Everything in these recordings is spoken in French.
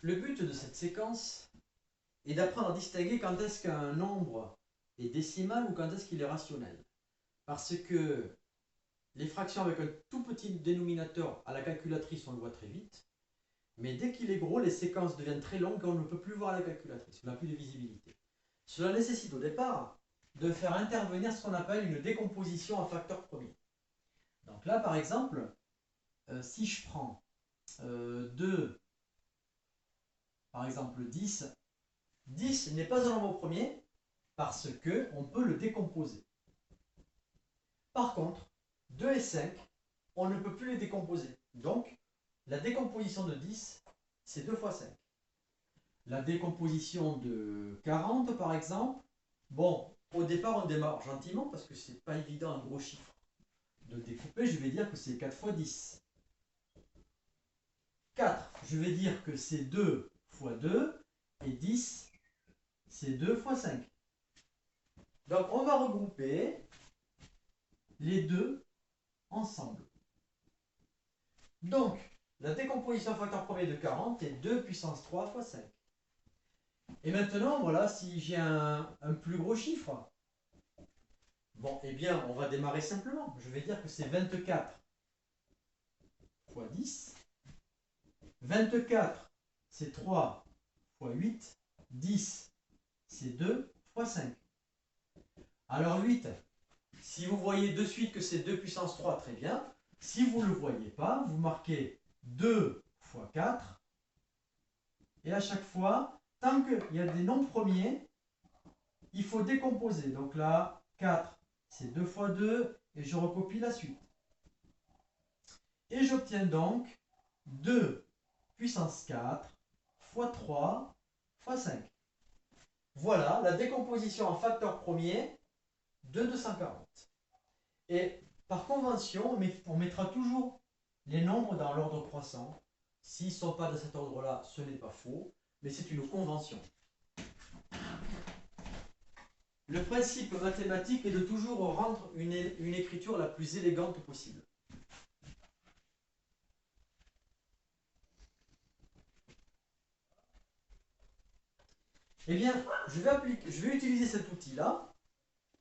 Le but de cette séquence est d'apprendre à distinguer quand est-ce qu'un nombre est décimal ou quand est-ce qu'il est rationnel. Parce que les fractions avec un tout petit dénominateur à la calculatrice, on le voit très vite. Mais dès qu'il est gros, les séquences deviennent très longues et on ne peut plus voir la calculatrice. On n'a plus de visibilité. Cela nécessite au départ de faire intervenir ce qu'on appelle une décomposition en facteurs premiers. Donc là, par exemple, si je prends 2, par exemple 10, 10 n'est pas un nombre premier parce qu'on peut le décomposer. Par contre, 2 et 5, on ne peut plus les décomposer. Donc, la décomposition de 10, c'est 2 fois 5. La décomposition de 40, par exemple, bon, au départ, on démarre gentiment parce que c'est pas évident un gros chiffre de découper. Je vais dire que c'est 4 fois 10. 4, je vais dire que c'est 2 fois 2. Et 10, c'est 2 fois 5. Donc, on va regrouper les deux ensemble. Donc, la décomposition facteur premier de 40 est 2 puissance 3 fois 5. Et maintenant, voilà, si j'ai un plus gros chiffre, bon, eh bien, on va démarrer simplement. Je vais dire que c'est 24 fois 10. 24, c'est 3 fois 8. 10, c'est 2 fois 5. Alors 8, si vous voyez de suite que c'est 2 puissance 3, très bien. Si vous ne le voyez pas, vous marquez 2 fois 4. Et à chaque fois, tant qu'il y a des nombres premiers, il faut décomposer. Donc là, 4, c'est 2 fois 2, et je recopie la suite. Et j'obtiens donc 2 puissance 4 fois 3 fois 5. Voilà la décomposition en facteurs premiers de 240. Et par convention, on mettra toujours les nombres dans l'ordre croissant. S'ils ne sont pas de cet ordre-là, ce n'est pas faux, mais c'est une convention. Le principe mathématique est de toujours rendre une écriture la plus élégante possible. Eh bien, je vais utiliser cet outil-là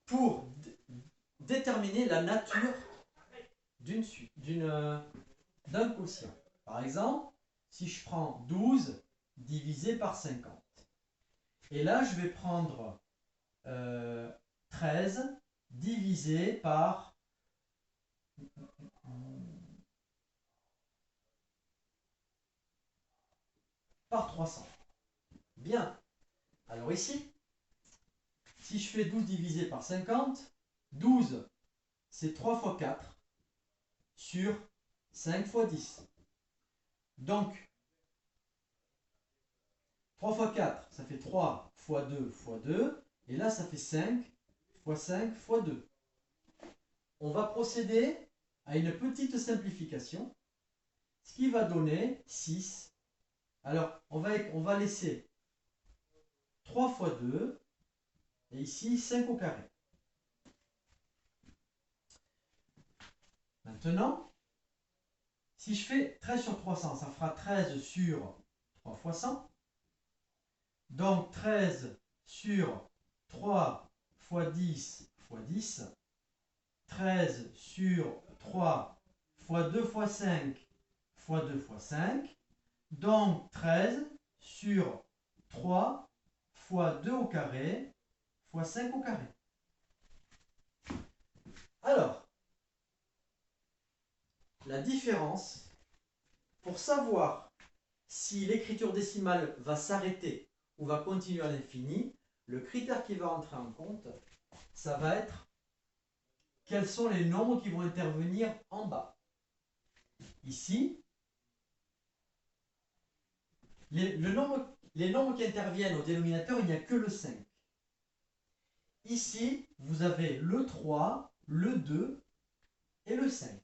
pour déterminer la nature d'un quotient. Par exemple, si je prends 12 divisé par 50. Et là, je vais prendre 13 divisé par 300. Bien. Alors ici, si je fais 12 divisé par 50, 12, c'est 3 fois 4 sur 5 fois 10. Donc, 3 fois 4, ça fait 3 fois 2 fois 2. Et là, ça fait 5 fois 5 fois 2. On va procéder à une petite simplification, ce qui va donner 6. Alors, on va laisser 3 fois 2, et ici 5 au carré. Maintenant, si je fais 13 sur 300, ça fera 13 sur 3 fois 100. Donc 13 sur 3 fois 10 fois 10. 13 sur 3 fois 2 fois 5 fois 2 fois 5. Donc 13 sur 3 fois 2 au carré fois 5 au carré. Alors, la différence, pour savoir si l'écriture décimale va s'arrêter ou va continuer à l'infini, le critère qui va entrer en compte, ça va être quels sont les nombres qui vont intervenir en bas. Ici, les nombres qui interviennent au dénominateur, il n'y a que le 5. Ici, vous avez le 3, le 2 et le 5.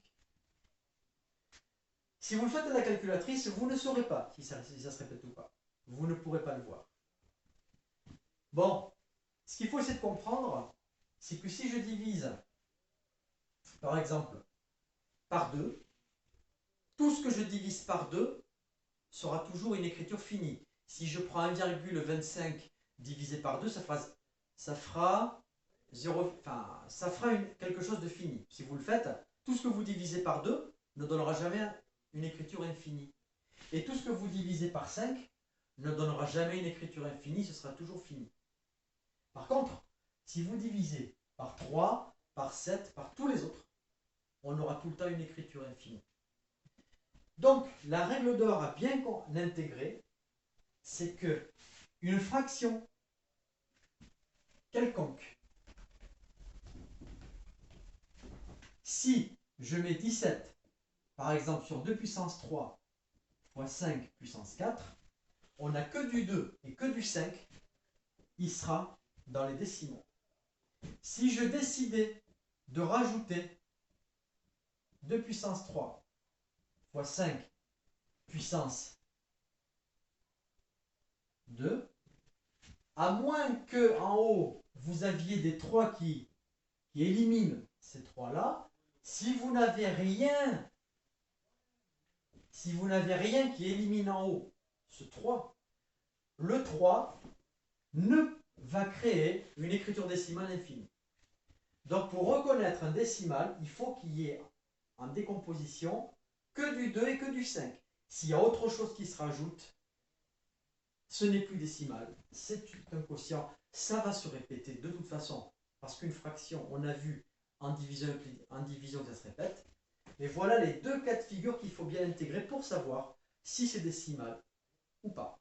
Si vous le faites à la calculatrice, vous ne saurez pas si ça se répète ou pas. Vous ne pourrez pas le voir. Bon, ce qu'il faut essayer de comprendre, c'est que si je divise, par exemple, par 2, tout ce que je divise par 2 sera toujours une écriture finie. Si je prends 1,25 divisé par 2, ça fera quelque chose de fini. Si vous le faites, tout ce que vous divisez par 2 ne donnera jamais une écriture infinie. Et tout ce que vous divisez par 5 ne donnera jamais une écriture infinie, ce sera toujours fini. Par contre, si vous divisez par 3, par 7, par tous les autres, on aura tout le temps une écriture infinie. Donc, la règle d'or à bien intégrer, c'est que une fraction quelconque, si je mets 17, par exemple, sur 2 puissance 3 fois 5 puissance 4, on n'a que du 2 et que du 5, il sera dans les décimaux. Si je décidais de rajouter 2 puissance 3 fois 5 puissance 2, à moins que en haut, vous aviez des 3 qui éliminent ces 3-là, si vous n'avez rien qui élimine en haut ce 3, le 3 ne va créer une écriture décimale infinie. Donc pour reconnaître un décimal, il faut qu'il y ait en décomposition que du 2 et que du 5. S'il y a autre chose qui se rajoute, ce n'est plus décimal, c'est un quotient. Ça va se répéter de toute façon, parce qu'une fraction, on a vu en division que ça se répète. Et voilà les deux cas de figure qu'il faut bien intégrer pour savoir si c'est décimal ou pas.